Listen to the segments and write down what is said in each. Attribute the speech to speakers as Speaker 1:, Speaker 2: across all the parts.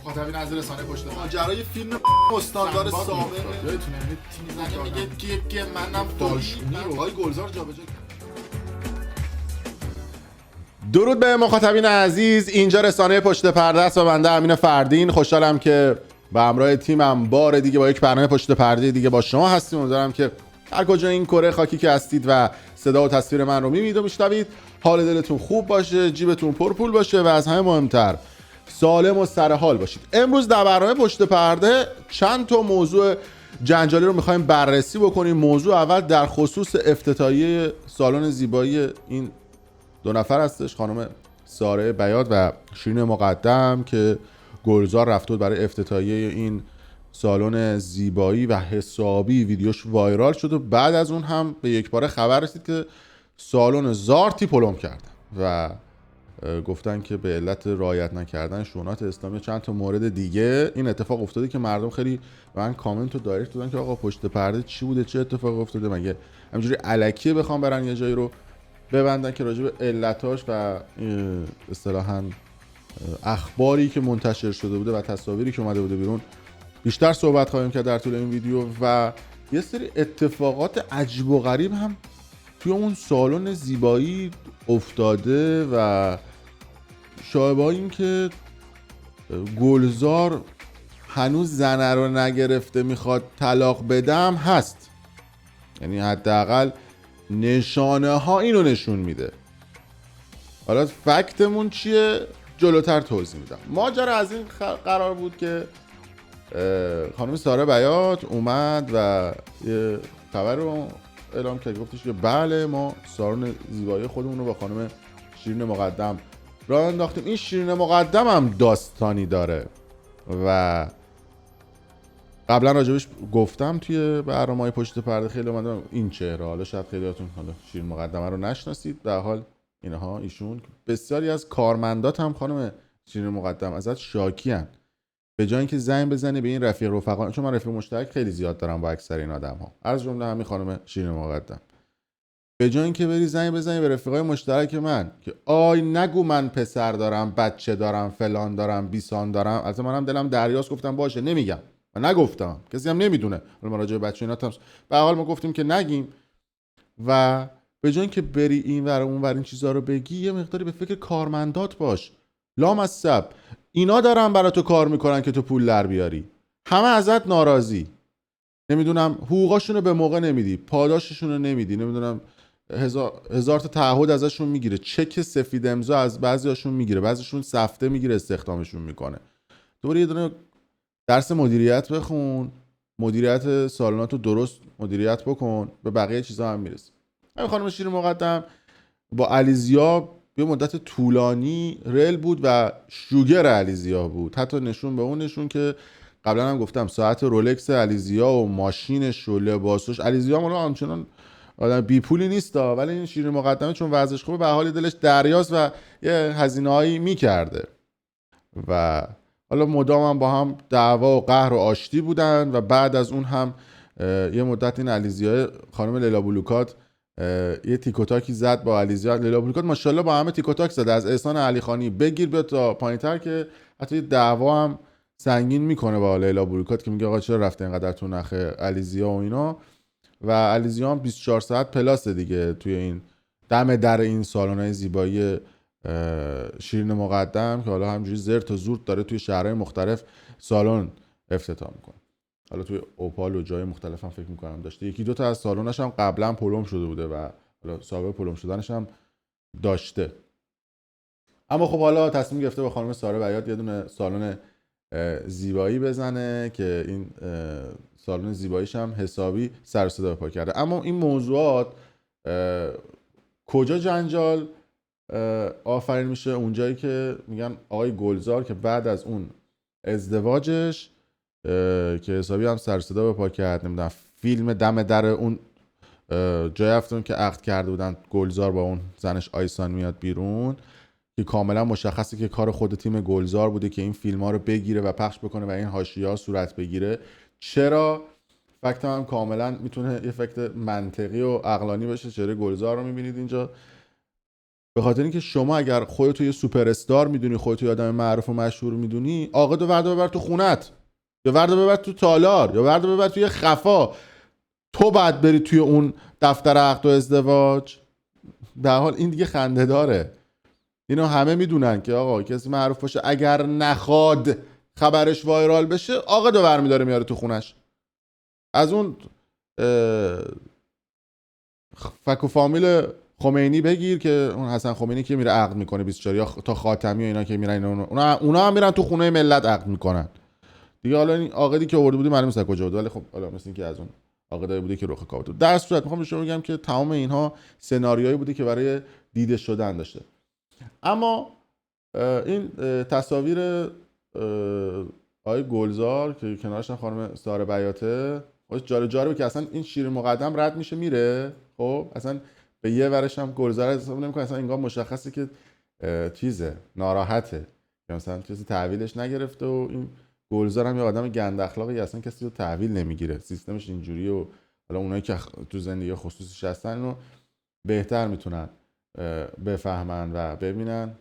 Speaker 1: مخاطبین از رسانه پشت
Speaker 2: ماجرای فیلم استاندار سابق
Speaker 1: یادتونه تیم میگه که منم
Speaker 2: دالشونی رو های گلزار جابجا کرد.
Speaker 3: درود به مخاطبین عزیز، اینجا رسانه پشت پرده است و بنده امین فردین. خوشحالم که به همراه تیمم بار دیگه با یک برنامه پشت پرده دیگه با شما هستیم. امیدوارم که هر کجا این کره خاکی که هستید و صدا و تصویر من رو میبینید و میشنوید حال دلتون خوب باشه، جیبتون پرپول باشه و از همه مهمتر سالم و سرحال باشید. امروز در برنامه پشت پرده چند تا موضوع جنجالی رو میخوایم بررسی بکنیم. موضوع اول در خصوص افتتاحیه سالن زیبایی این دو نفر هستش، خانم ساره بیات و شیرین مقدم، که گلزار رفت بود برای افتتاحیه این سالن زیبایی و حسابی ویدیوش وایرال شد و بعد از اون هم به یک باره خبر رسید که سالن زارتی پلم کردن و گفتن که به علت رعایت نکردن شونات اسلامی چند تا مورد دیگه این اتفاق افتاده که مردم خیلی به من کامنت و دایرکت دادن که آقا پشت پرده چی بوده، چه اتفاق افتاده، مگه همینجوری الکیه بخوام برن یه جایی رو ببندن که راجع به علتاش و اصطلاحاً اخباری که منتشر شده بوده و تصاویری که اومده بوده بیرون بیشتر صحبت خواهیم کرد در طول این ویدیو. و یه سری اتفاقات عجیب و غریب هم توی اون سالن زیبایی افتاده و شایبه این که گلزار هنوز زنه رو نگرفته میخواد طلاق بدم هست، یعنی حداقل نشانه ها اینو نشون میده. حالا فکتمون چیه جلوتر توضیح میدم. ماجرا از این قرار بود که خانم ساره بیات اومد و یه خبر رو اعلام کرد، گفتش که بله ما سالن زیبایی خودمون رو با خانم شیرین مقدم راه انداختیم. این شیرین مقدم هم داستانی داره و قبلا راجبش گفتم توی برنامه‌های پشت پرده. خیلی اومدم این چهره، حالا شاید خیلیاتون حالا شیرین مقدمه رو نشناسید. در حال اینها ایشون بسیاری از کارمندات هم خانم شیرین مقدم ازت شاکیان، به جای اینکه زنگ بزنی به این رفیق رفقا، چون من رفیق مشترک خیلی زیاد دارم با اکثر این آدم‌ها، از جمله همین خانم شیرین مقدم، به جای اینکه بری زنگ بزنی به رفیقای مشترک من که آی نگو من پسر دارم، بچه دارم، فلان دارم، بیسان دارم، البته منم دلم دریاست، گفتم باشه نمیگم و نگفتم، کسی هم نمیدونه. حالا راجع به بچه اینا به هر حال ما گفتیم که نگیم. و به جای اینکه بری این ور اون ور این چیزا رو بگی، یه مقداری به فکر کارمندات باش. لامصب اینا دارن برای تو کار میکنن که تو پول در بیاری، همه ازت ناراضی، نمیدونم حقوقاشون رو به موقع نمیدی، پاداششون رو نمیدی، نمیدونم هزار تا تعهد ازشون میگیره، چک سفید امضا از بعضیاشون میگیره، بعضیشون سفته میگیره استخدامشون میکنه. دوباره یه دونه درس مدیریت بخون، مدیریت سالناتو درست مدیریت بکن، به بقیه چیزا هم میرسی. همین خانم شیرین مقدم با علیزیا یه مدت طولانی رل بود و شوگر علیزیا بود، حتی نشون به اون نشون که قبلا هم گفتم ساعت رولکس علیزیا و ماشینش و لباسش، علیزیا هم همچنان آدم بی پولی نیست، ولی این شیرین مقدمه چون وضعش خوبه به حال دلش دریاست و یه هزینه‌هایی میکرده و حالا مدام هم با هم دعوا و قهر و آشتی بودن. و بعد از اون هم یه مدت این علیزیا خانم لیلا بلوکات یه تیکوتاکی زد با علیزیا. لیلا بلوکات ماشاءالله با همه تیکوتاک زده، از احسان علی خانی بگیر بیاد تا پایین‌تر که حتی یه دعوا هم سنگین میکنه با لیلا بلوکات که میگه آقا چرا رفته اینقدر تو نخ علیزیا و اینا. و علیزیا هم 24 ساعت پلاس دیگه توی این دم در این سالن‌های زیبایی شیرین مقدم که حالا همجوری زرت و زورت داره توی شهرهای مختلف سالن افتتاح میکنه. حالا توی اوپال و جای مختلف هم فکر میکنم داشته، یکی دو تا از سالناش هم قبلا پلم شده بوده و حالا سابقه پلم شدنش هم داشته. اما خب حالا تصمیم گرفته با خانم ساره بیات یه دونه سالن زیبایی بزنه که این سالن زیباییش هم حسابی سر و صدا پا کرده. اما این موضوعات کجا جنجال آفرین میشه؟ اونجایی که میگن آقای گلزار که بعد از اون ازدواجش که حسابی هم سر و صدا پا کرد، نمیدونم فیلم دم در اون جای هفتون که عقد کرده بودن گلزار با اون زنش آیسان میاد بیرون، که کاملا مشخصه که کار خود تیم گلزار بوده که این فیلم ها رو بگیره و پخش بکنه و این حاشیه‌ها صورت بگیره. چرا؟ فکت هم کاملا میتونه یه فکت منطقی و عقلانی باشه. چهره گلزار رو میبینید اینجا به خاطر اینکه شما اگر خودتو یه سوپر استار میدونی، خودتو یه آدم معروف و مشهور میدونی، عاقدو وردا ببر تو خونت، یا وردا ببر تو تالار، یا وردا ببر توی خفا. تو بعد بری توی اون دفتر عقد و ازدواج. در حال این دیگه خنده داره. اینو همه میدونن که آقا کسی معروف باشه اگر نخواد خبرش وایرال بشه، عاقدو برمیداره میاره تو خونش. از اون فک و فامیل خمینی بگیر که اون حسن خمینی که میره عقد میکنه 24، یا تا خاتمی و اینا که میرن اونا هم میرن تو خونه ملت عقد میکنن دیگه. حالا این عاقدی که آورده بودی معلوم نیست کجا بود، ولی خب حالا مثل اینکه از اون عاقدایی بوده که رخ کاوه بود. در صورت میخوام به شما بگم که تمام اینها سناریویی بوده که برای دیده شدن داشته. اما این تصاویر آقای گلزار که کنارش هم خانم ساره بیاته، خودش جالبه که اصلا این شیر مقدم رد میشه میره، خب اصلا به یه ورش هم گلزار حساب نمیکنه، اصلا انگار مشخصه که چیزه ناراحته که مثلا چیزی تحویلش نگرفته. و این گلزار هم یه آدم گند اخلاقی، اصلا کسی رو تحویل نمیگیره، سیستمش اینجوریه. و حالا اونایی که تو زندگی خصوصیش هستن اینو بهتر میتونن بفهمن و ببینن.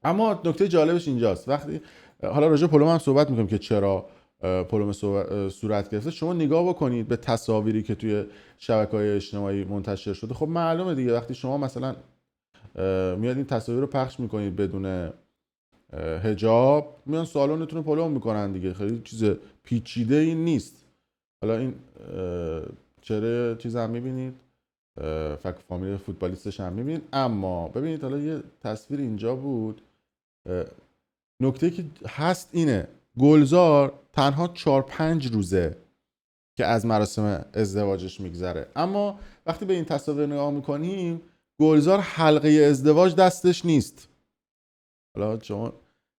Speaker 3: اما نکته جالبش اینجاست، وقتی حالا راجع پلوم هم صحبت میکنیم که چرا پلوم صورت گرفته، شما نگاه بکنید به تصاویری که توی شبکه‌های اجتماعی منتشر شده. خب معلومه دیگه وقتی شما مثلا میاد این تصاویر رو پخش میکنید بدون حجاب، میان سالنتون رو پلوم میکنن دیگه. خیلی چیز پیچیده این نیست. حالا این چهره چیز هم میبینید، فک فامیل فوتبالیستش هم میبینید. اما ببینید حالا یه تصویر اینجا بود، نکته که هست اینه گلزار تنها 4-5 روزه که از مراسم ازدواجش میگذره، اما وقتی به این تصاویر نگاه میکنیم گلزار حلقه ازدواج دستش نیست. حالا شما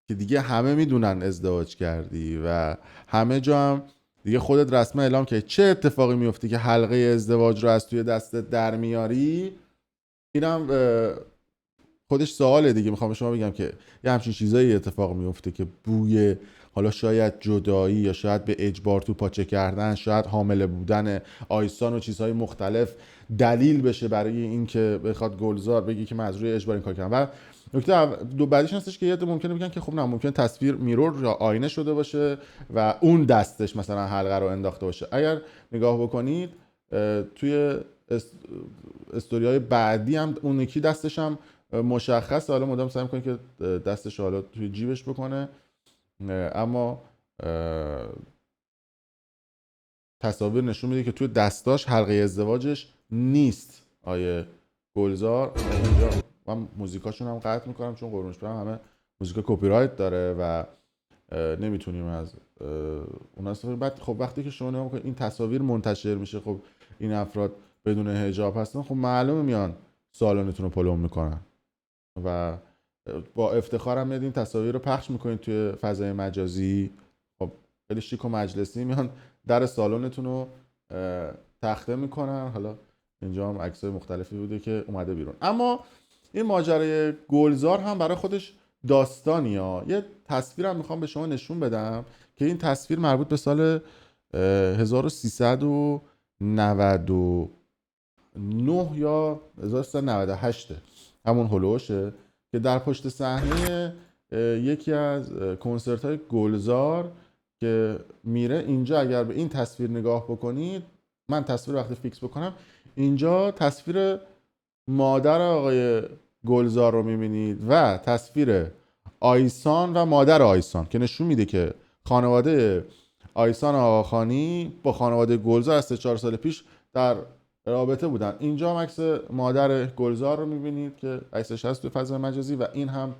Speaker 3: که دیگه همه میدونن ازدواج کردی و همه جا هم دیگه خودت رسما اعلام کردی چه اتفاقی میفته که حلقه ازدواج رو از توی دستت در میاری. اینم خودش سواله دیگه. میخوام به شما بگم که یه همچین چیزایی اتفاق میفته که بوی حالا شاید جدایی یا شاید به اجبار تو پاچه کردن، شاید حامله بودن آیسان و چیزهای مختلف دلیل بشه برای این که بخواد گلزار بگی که من از روی اجبار این کار کردم. و نکته بعدیش هستش که یه ممکنه بگن که خب نه، ممکنه تصویر میرور یا آینه شده باشه و اون دستش مثلا حلقه رو انداخته باشه. اگر نگاه بکنید توی استوریای بعدی هم اون یکی دستش هم مشخصه. حالا مدام سعی می‌کنه که دستش حالا توی جیبش بکنه، اما تصاویر نشون میده که توی دستاش حلقه ازدواجش نیست. آیه گلزار اینجا من موزیکاشون هم قطع میکنم چون قربونش برم همه موزیکا کپی رایت داره و نمیتونیم از اون استفاده. بعد خب وقتی که شما نگاه می‌کنید این تصاویر منتشر میشه، خب این افراد بدون حجاب هستن، خب معلومه میان سالنتون رو پلم میکنن و با افتخار هم میاد این تصاویر رو پخش میکنید توی فضای مجازی. خب خیلی شیک و مجلسی میان در سالنتون رو تخته میکنن. حالا اینجا هم عکسای مختلفی بوده که اومده بیرون. اما این ماجرای گلزار هم برای خودش داستانیه. یه تصویرم میخوام به شما نشون بدم که این تصویر مربوط به سال 1399 یا 1398 همون هلوشه که در پشت صحنه یکی از کنسرت های گلزار که میره اینجا. اگر به این تصویر نگاه بکنید، من تصویر وقتی فیکس بکنم، اینجا تصویر مادر آقای گلزار رو میبینید و تصویر آیسان و مادر آیسان که نشون میده که خانواده آیسان آقاخانی با خانواده گلزار از 3-4 سال پیش در رابطه بودن. اینجا هم عکس مادر گلزار رو میبینید که عکسش هست تو فضای مجازی و این هم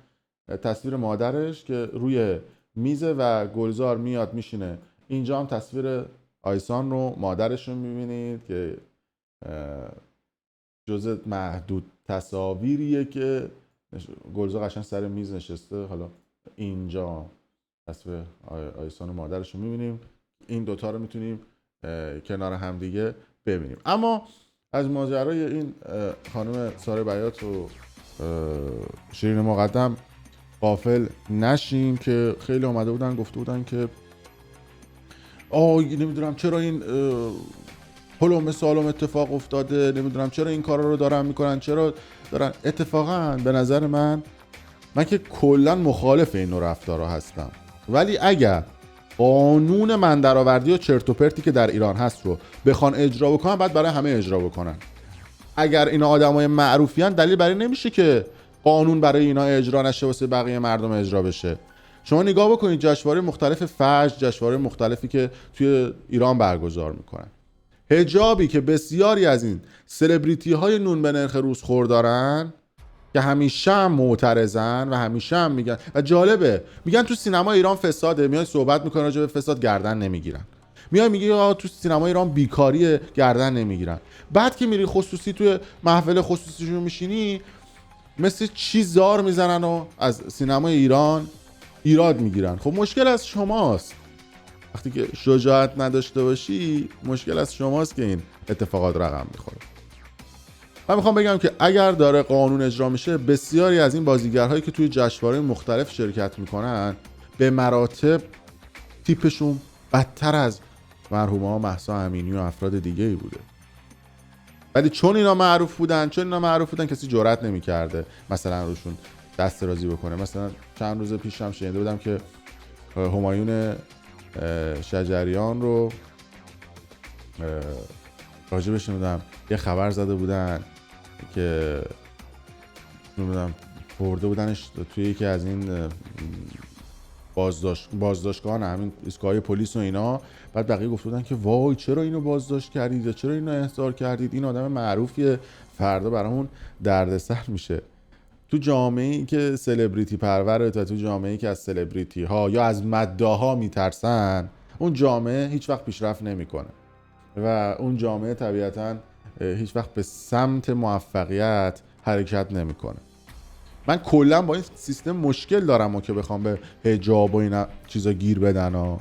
Speaker 3: تصویر مادرش که روی میزه و گلزار میاد میشینه. اینجا هم تصویر آیسان رو مادرش رو میبینید که جزء محدود تصاویریه که گلزار قشنگ سر میز نشسته. حالا اینجا تصویر آیسان و مادرش رو میبینیم. این دوتا رو میتونیم کنار هم دیگه ببینیم. اما از ماجرای این خانم ساره بیات و شیرین مقدم غافل نشیم که خیلی اومده بودن گفته بودن که نمیدونم چرا این پلم سالم اتفاق افتاده، نمیدونم چرا این کارا رو دارن میکنن، چرا دارن. اتفاقا به نظر من که کلا مخالف این نوع رفتارها هستم، ولی اگر قانون من درآوردی و چرت و پرتی که در ایران هست رو بخوان اجرا بکنن، بعد برای همه اجرا بکنن. اگر اینا آدمای معروفی ان، دلیل برای نمیشه که قانون برای اینا اجرا نشه واسه بقیه مردم اجرا بشه. شما نگاه بکنید جشنواره مختلف فجر، جشنواره مختلفی که توی ایران برگزار میکنن، حجابی که بسیاری از این سلبریتی های نون به نرخ روزخور دارن که همیشه هم معترضن و همیشه هم میگن، و جالبه میگن تو سینما ایران فساده، میای صحبت میکنن راجع به فساد، گردن نمیگیرن. میای میگی تو سینما ایران بیکاری، گردن نمیگیرن. بعد که میری خصوصی توی محفل خصوصیشون میشینی، مثل چی زار میزنن و از سینما ایران ایراد میگیرن. خب مشکل از شماست. وقتی که شجاعت نداشته باشی، مشکل از شماست که این اتفاقات رقم میخوره. من میخوام بگم که اگر داره قانون اجرا میشه، بسیاری از این بازیگرهایی که توی جشنواره مختلف شرکت میکنن به مراتب تیپشون بدتر از مرحومه مهسا امینی و افراد دیگه ای بوده. ولی چون اینا معروف بودن کسی جرئت نمیکرده مثلا روشون دست درازی بکنه. مثلا چند روز پیشم شنیده بودم که همایون شجریان رو راجبش نمیدونم یه خبر زده بودن که نمیدونم برده بودنش توی یکی از این بازداشتگاه، همین ایستگاه پلیس و اینا. بعد بقیه گفته بودن که وای چرا اینو بازداشت کردید یا چرا اینو احضار کردید، این آدم معروفیه، فردا برامون دردسر میشه. تو جامعه‌ای که سلبریتی پروره و تو جامعه‌ای که از سلبریتی ها یا از مداها میترسن، اون جامعه هیچ وقت پیشرفت نمیکنه و اون جامعه طبیعتاً هیچ وقت به سمت موفقیت حرکت نمیکنه. من کلا با این سیستم مشکل دارم و که بخوام به حجاب و این چیزا گیر بدن ها.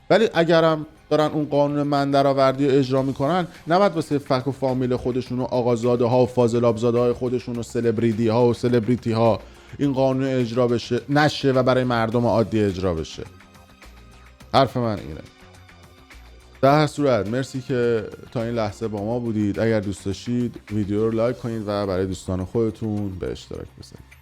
Speaker 3: ولی اگرم دارن اون قانون من درآوردی رو اجرا میکنن، نباید واسه فک و فامیل خودشون و آقازاده ها و فاضل آبزاده های خودشون و سلبریتی ها و سلبریتی ها این قانون اجرا بشه نشه و برای مردم عادی اجرا بشه. حرف من اینه. در هر صورت مرسی که تا این لحظه با ما بودید. اگر دوست داشتید ویدیو رو لایک کنید و برای دوستان خودتون به اشتراک بذارید.